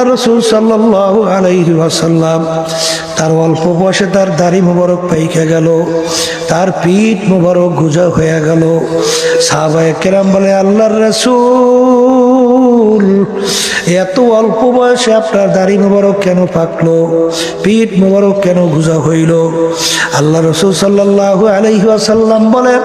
আল্লাহ রাসূল সাল্লাল্লাহু আলাইহি ওয়াসাল্লাম তার অল্প বয়সে তার দাড়ি মোবারক পাইকে গেল, তার পিঠ মোবারক গুজা হয়ে গেল। সাহাবায়ে কেরাম বলে, আল্লাহর রাসূল এত অল্প বয়সে আপনার দাড়ি মোবারক কেন পাকলো, পিঠ মোবারক কেন গুজা হইল? আল্লাহ রাসূল সাল্লাল্লাহু আলাইহি ওয়াসাল্লাম বলে,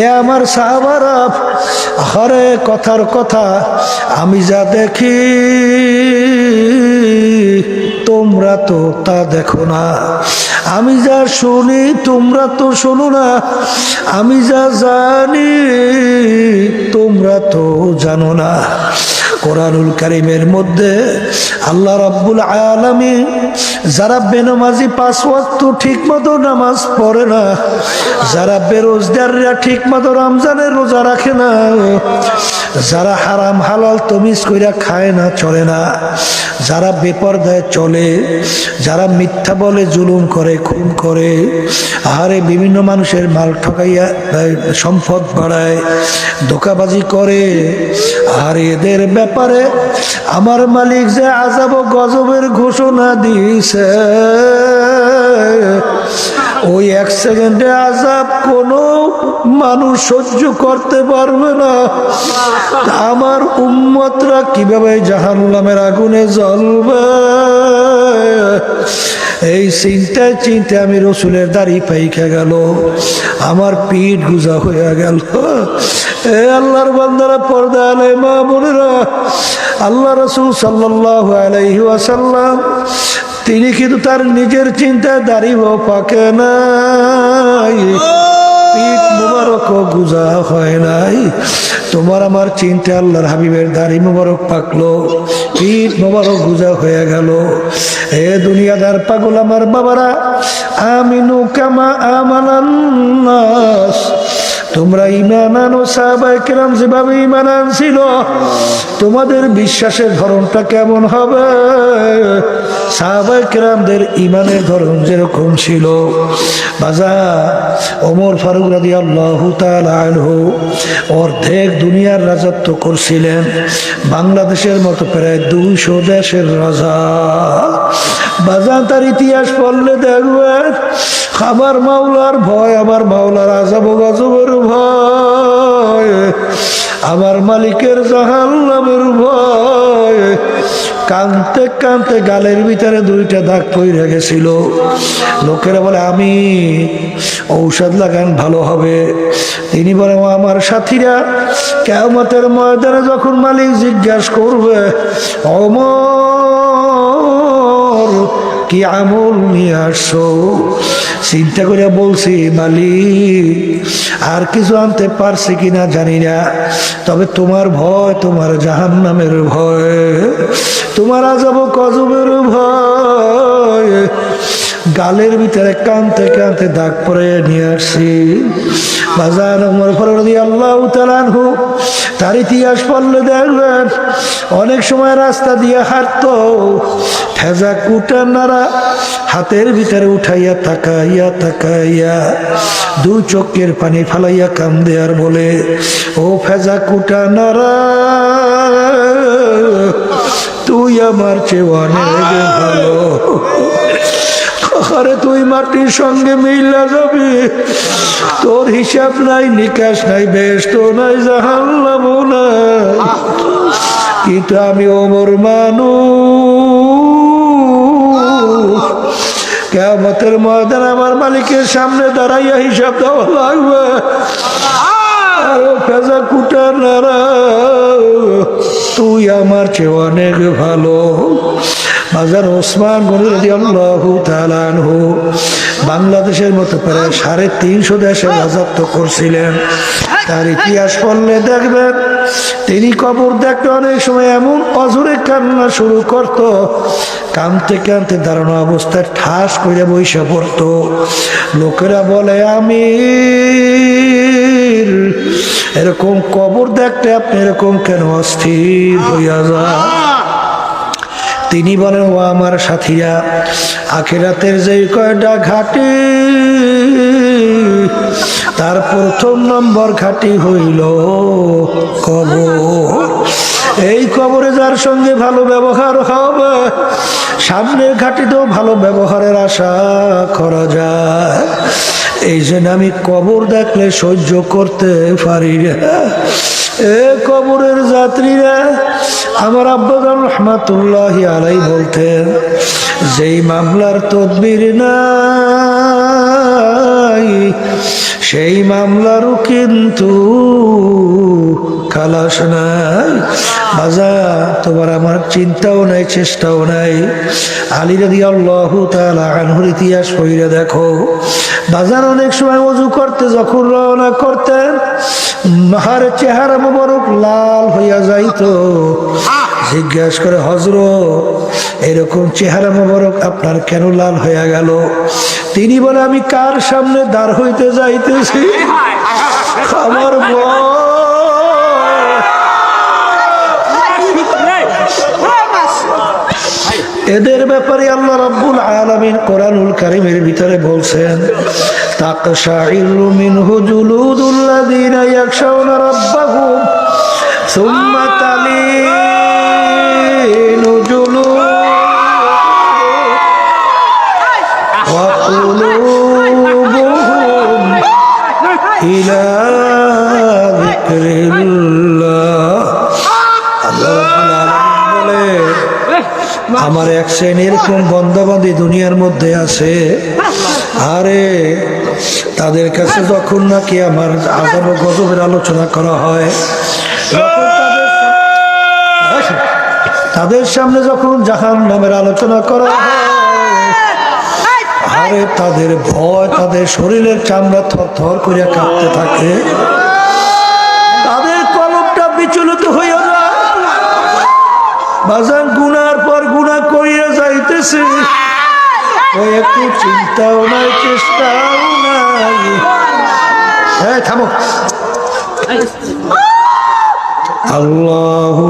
এ আমার সাহাবারা, হরে কথার কথা, আমি যা দেখি তোমরা তো তা দেখো না, আমি যা শুনি তোমরা তো শোনো না, আমি যা জানি তোমরা তো জানো না। কোরআনুল কারীমের মধ্যে আল্লাহ রাব্বুল আলামিন যারা বেনামাজি 5 ওয়াক্ত ঠিকমতো নামাজ পড়ে না, যারা বেরোজগাররা ঠিকমতো রমজানের রোজা রাখে না, যারা হারাম হালাল তমিজ কইরা খায় না, চলে না, যারা বেপরদায় চলে, যারা মিথ্যা বলে, জুলুম করে, খুন করে, আহারে বিভিন্ন মানুষের মাল ঠকাইয়া সম্পদ বাড়ায়, ধোঁকাবাজি করে, আর এদের ব্যাপারে আমার মালিক যে আযাব ও গজবের ঘোষণা দিয়েছে, ওই 1 সেকেন্ডে আযাব কোনো মানুষ সহ্য করতে পারবে না। আমার উম্মতরা কিভাবে জাহান্নামের আগুনে জ্বলবে, এই চিন্তায় চিন্তায় আমি রসুলের দাড়ি পাইকা গেল, আমার পিঠ গুজা হয়ে গেল। এ আল্লাহর বান্দারা, পর্দা আলে মা বোনেরা, আল্লাহ রাসূল সাল্লাল্লাহু আলাইহি ওয়াসাল্লাম তিনি কিন্তু তার নিজের চিন্তায় দাড়িও পাকে নাই, পিঠ মুবারক গুজা হয় নাই। তোমার আমার চিন্তা আল্লাহর হাবিবের দাড়ি মুবারক পাকলো, পিঠ মুবারক গুজা হয়ে গেল। এ দুনিয়াদার পাগল আমার বাবারা, আমিনু কামা আমানান নাস, তোমরা ঈমান আনো সাহাবায়ে কেরাম যেভাবে ঈমান আনছিল, তোমাদের বিশ্বাসের ধরনটা কেমন হবে? সাহাবায়ে কেরামদের ঈমানের ধরন যেরকম ছিল, বাজা ওমর ফারুক রাদিয়াল্লাহু তাআলা আনহু অর্ধেক দুনিয়ার রাজত্ব করছিলেন, বাংলাদেশের মতো প্রায় 200 দেশের রাজা। বাজা তার ইতিহাস পড়লে দেখবেন আমার মাওলার ভয়, আমার মাওলার আযাব ও গজবের ভয়, আমার মালিকের জাহান্নামের ভয়। কানতে কানতে গালের ভিতরে 2টা দাগ পড়ে গেছিল। লোকেরা বলে, আমি ঔষধ লাগান ভালো হবে। তিনি বলে, আমার সাথীরা কিয়ামতের ময়দানে যখন মালিক জিজ্ঞাসা করবে, ওমর কি আমল নিয়ে আসছো, চিন্তা করে বলছি, মালিক আর কিছু আনতে পারছি কিনা জানি না, তবে তোমার ভয়, তোমার জাহান্নামের ভয়, তোমার আযাব ও গজবের ভয়। গালের ভিতরে কানতে কানতে দাগ পরে নিয়ে আসছি। বাজার ওমর ফারুক রাদিয়াল্লাহু তাআলা আনহু তার ইতিহাস পড়লে দেখবেন অনেক সময় রাস্তা দিয়ে হাঁটতো, ফেজা কুটা নাড়া হাতের ভিতরে উঠাইয়া তাকাইয়া তাকাইয়া 2 চোখের পানি ফালাইয়া কান্দে আর বলে, ও ফেজা কুটা নাড়া, তুই আমার চেয়ে অনেক ভালো, আরে তুই মাটির সঙ্গে মিলা যাবি, তোর হিসাব নাই, নিকাশ নাই, বেহেশত নাই, জাহান্নামও নাই। কিন্তু আমি ওমর মানুষ, কিয়ামতের ময়দানে আমার মালিকের সামনে দাঁড়াইয়া হিসাব দেওয়া লাগবে। ফেজা কুটা নারা, তুই আমার চেয়ে অনেক ভালো। বাজার ওসমান গনি রাদিয়াল্লাহু তাআলা আনহু বাংলাদেশের মতো প্রায় 350 দেশে রাজত্ব করছিলেন। তার ইতিহাস পড়লে দেখবেন তিনি কবর দেখতে অনেক সময় এমন অজরে কান্না শুরু করত, কানতে কানতে দাঁড়ানো অবস্থায় ঠাস করে বইসা পড়তো। লোকেরা বলে, আমি এরকম কবর দেখতে আপনি এরকম কেন অস্থির হইয়া যায়? তিনি বলেন, ও আমার সাথীরা, আখিরাতের যে কয়টা ঘাটি, তার প্রথম নম্বর ঘাটি হইল কবর। এই কবরে যার সঙ্গে ভালো ব্যবহার হবে, সামনের ঘাটিতেও ভালো ব্যবহারের আশা করা যায়। এই জন্য আমি কবর দেখলে সহ্য করতে পারি না। এ কবরের যাত্রীরা, আমার আব্বাজান রহমাতুল্লাহি আলাইহি বলতেন, যেই মামলার তদবির নাই সেই মামলারও কিন্তু খালাস নাই। বাজার তোমার আমার চিন্তাও নাই, চেষ্টাও নাই। আলী রাদিয়াল্লাহু তাআলা আনহুর ইতিহাস পড়ে দেখো। বাজার অনেক সময় ওযু করতে যখন রওনা করতেন, মাহার চেহারা মোবারক লাল হইয়া যাইতো। জিজ্ঞাসা করে, হযরত এরকম চেহারা মোবারক আপনার কেন লাল হইয়া গেল? তিনি বলে, আমি কার সামনে দাঁড় হইতে যাইতেছি, আমার এদের ব্যাপারে আল্লাহ রাব্বুল আলামিন কোরআনুল কারীমের ভিতরে বলছেন, তাকশাইরু মিনহু জুলুদুল্লাযীনা ইয়াখশাউনা রাব্বাহুম সুম্মা তালিনু জুলুদুহুম ওয়া কুলুবুহুম ইলা যিকরিল্লাহ। আল্লাহ রাব্বুল আলামিন বলে, আমার এক শ্রেণীর এরকম বন্দাবাদী দুনিয়ার মধ্যে আছে, আরে তাদের কাছে যখন নাকি আমার আযাব ও গজবের আলোচনা করা হয়, তাদের সামনে যখন জাহান্নামের আলোচনা করা হয়, আরে তাদের ভয়, তাদের শরীরের চামড়া থরথর করে কাঁপতে থাকে, তাদের কলবটা বিচলিত হয়ে যায়। বাজার গুনার পর গুনাহ করিয়া যাইতেছে, ওই একটু চিন্তাও নাই, চেষ্টাও নাই। হ্যাঁ, থামো। আল্লাহু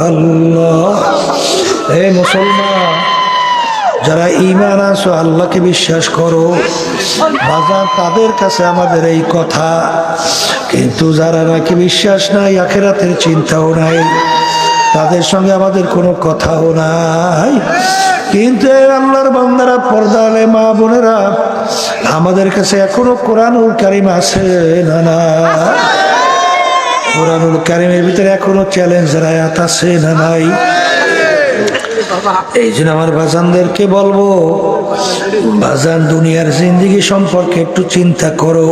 আল্লাহ। হে মুসলমান, যারা ঈমান আছো, আল্লাহকে বিশ্বাস করো, বাজার তাদের কাছে আমাদের এই কথা। কিন্তু যারা নাকি বিশ্বাস নাই, আখিরাতের চিন্তাও নাই, তাদের সঙ্গে আমাদের কোনো কথাও নাই। কিন্তু আল্লাহর বান্দারা, পর্দা আলে মা বোনেরা, আমাদের কাছে এখনো কোরআনুল কারীম আছে না? না, কোরআনুল কারীমের ভিতরে এখনো চ্যালেঞ্জের আয়াত আছে না নাই? এই জন্য আমার বাজানদেরকে বলবো, বাজান দুনিয়ার জিন্দেগি সম্পর্কে একটু চিন্তা করো।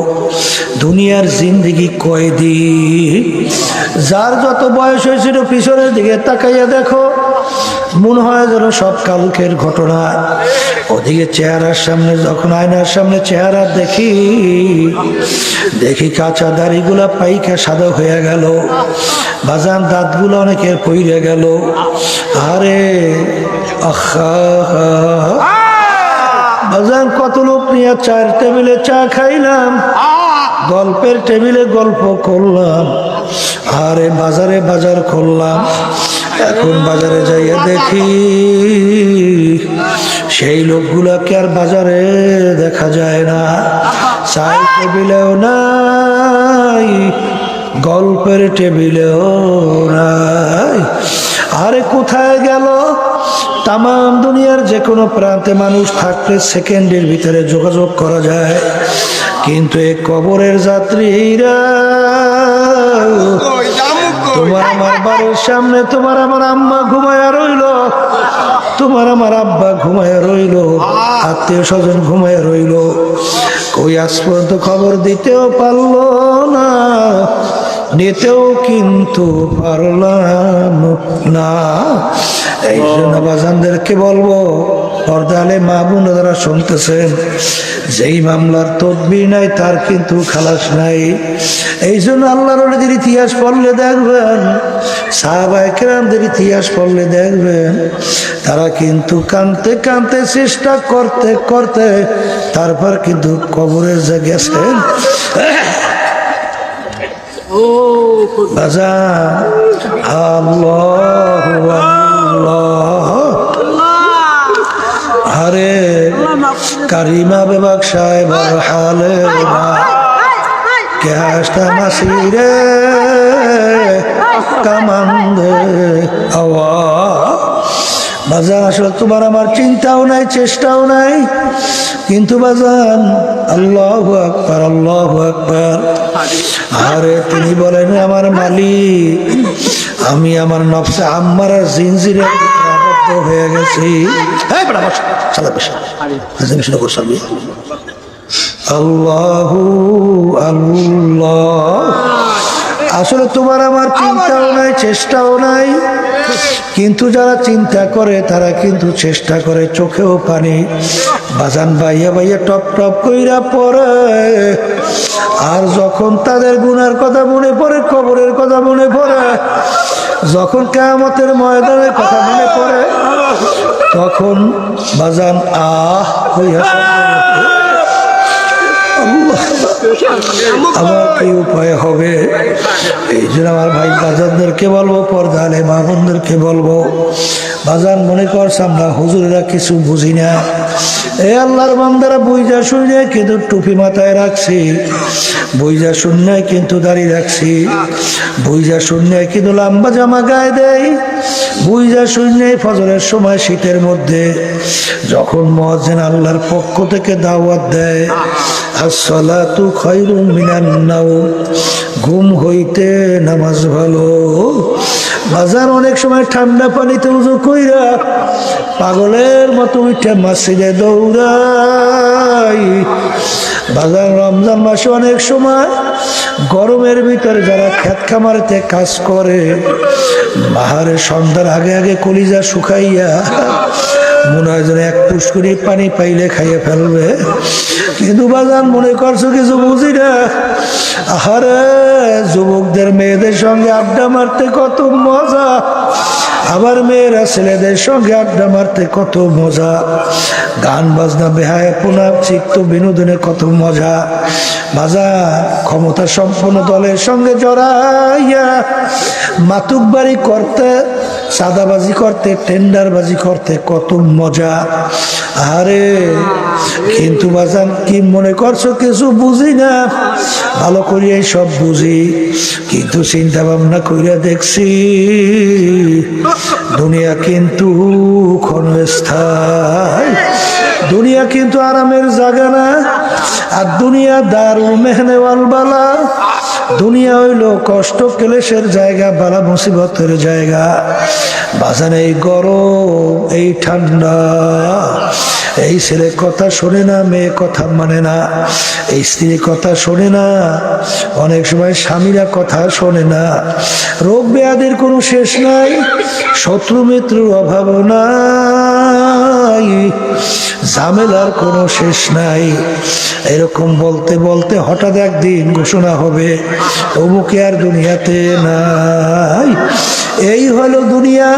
দুনিয়ার জিন্দেগি কয়দিন? যার যত বয়স হয়েছিল পিছনের দিকে তাকাইয়া দেখো, মনে হয় যেন সব কালকের ঘটনা। ওদিকে চেহারার সামনে, যখন আয়নার সামনে চেহারা দেখি, কাঁচা দাড়িগুলা পাইকা সাদা হয়ে গেল, বাজান দাঁতগুলো অনেকের পইরে গেল। আরে আহা, বাজান কত লোক নিয়ে চায়ের টেবিলে চা খাইলাম, গল্পের টেবিলে গল্প করলাম, আরে বাজারে বাজার করলাম। এখন বাজারে যাইয়া দেখি সেই লোকগুলাকে আর বাজারে দেখা যায় না, চায়ের টেবিলেও নাই, গল্পের টেবিলেও নাই। আরে কোথায় গেল? তাম দুনিয়ার যে কোনো প্রান্তে মানুষ থাকলে সেকেন্ডের ভিতরে যোগাযোগ করা যায়, কিন্তু এই কবরের যাত্রীরা, তোমার আমার বাড়ির সামনে তোমার আমার আম্মা ঘুমায়া রইল, তোমার আমার আব্বা ঘুমায়া রইল, আত্মীয় স্বজন ঘুমায়া রইল, কই আজ পর্যন্ত খবর দিতেও পারলো না, নিতেও কিন্তু পারলাম না। এই জন্য বাজানদেরকে বলবো, পর্দালে মা বোন যারা শুনতেছেন, যেই মামলার তদবির নাই তার কিন্তু খালাস নাই। এই জন্য আল্লাহর ওলিদের ইতিহাস পড়লে দেখবেন, সাহাবায়ে কেরামদের ইতিহাস পড়লে দেখবেন, তারা কিন্তু কাঁদতে কাঁদতে চেষ্টা করতে করতে তারপর কিন্তু কবরের যে গেছেন। আল্লাহু আল্লাহ। আরে কারিমা বেবাক সাহেবার হালে ক্যাশটা মাসিরে কামান্দে আওয়া। বাজান আসলে তোমার আমার চিন্তাও নাই, চেষ্টাও নাই, কিন্তু বাজান আল্লাহু আকবার, আল্লাহু আকবার। আরে তিনি বলেন আমার মালিক, আমি আমার নফসে আম্মারার জিনজিরে আবদ্ধ হয়ে গেছি। এই বড় বস, সালা বস, আজকে শুরু কর সবই। আল্লাহু আল্লাহ। আসলে তোমার আমার চিন্তাও নাই, চেষ্টাও নাই, কিন্তু যারা চিন্তা করে তারা কিন্তু চেষ্টা করে, চোখেও পানি বাজান বাইয়া বাইয়া টপ টপ কইরা পড়ে। আর যখন তাদের গুনার কথা মনে পড়ে, কবরের কথা মনে পড়ে, যখন কিয়ামতের ময়দানের কথা মনে পড়ে, তখন বাজান আহ হইয়া আমার কি উপায় হবে? এই জন্য আমার ভাই বাজানদেরকে বলবো, পর্দা আলে মা বোনদেরকে বলবো, বাজান মনে করছে আমরা হুজুরেরা কিছু বুঝি না। এ আল্লাহর বান্দারা বুঝা শুনে কিন্তু টুপি মাথায় রাখছি, বুঝা শুনে কিন্তু দাড়ি রাখছি, বুঝা শুনে কিন্তু লম্বা জামা গায়ে দেয়, বুঝা শুনে ফজরের সময় শীতের মধ্যে যখন মুয়াজ্জিন আল্লাহর পক্ষ থেকে দাওয়াত দেয়, আসসালাতু খায়রুম মিনান নাওম, ঘুম হইতে নামাজ ভালো। বাজার অনেক সময় ঠান্ডা পানিতে উজু কইরা পাগলের মতো উঠে মসজিদে দৌড়াই। বাজার রমজান মাসে অনেক সময় গরমের ভিতরে যারা খেত খামারেতে কাজ করে, বাহারে সন্ধ্যার আগে আগে কলিজা শুকাইয়া মনে হয় যেন এক পুষ্করি পানি পাইলে খাইয়ে ফেলবে, কিন্তু বাজান মনে করছো কিছু বুঝি না। আহারে যুবকদের মেয়েদের সঙ্গে আড্ডা মারতে কত মজা, আবার মেয়েরা ছেলেদের সঙ্গে আড্ডা মারতে কত মজা, গান বাজনা বেহায়াপনা চিত্ত বিনোদনে কত মজা। বাজার ক্ষমতা সম্পন্ন দলের সঙ্গে জড়াইয়া মাতুকবাড়ি করতে, সাদাবাজি করতে, টেন্ডারবাজি করতে কত মজা। আরে কিন্তু বাজান কি মনে করছো কিছু বুঝি না? ভালো করিয়া সব বুঝি, কিন্তু চিন্তা ভাবনা করিয়া দেখছি দুনিয়া কিন্তু ক্ষণস্থায়ী, দুনিয়া কিন্তু আরামের জায়গা না। আর দুনিয়া দারুল মেহনে ওয়াল বালা, দুনিয়া হইল কষ্ট ক্লেশের জায়গা, বালা মুসিবতের জায়গা। বাজান এই গরম, এই ঠান্ডা, এই ছেলে কথা শোনে না, মেয়ে কথা মানে না, এই স্ত্রী কথা শোনে না, অনেক সময় স্বামীরা কথা শোনে না, রোগ ব্যাধির কোনো শেষ নাই, শত্রু মিত্রর অভাব নাই, ঝামেলার কোনো শেষ নাই। এরকম বলতে বলতে হঠাৎ একদিন ঘোষণা হবে অমুকে আর দুনিয়াতে নাই। এই হলো দুনিয়া,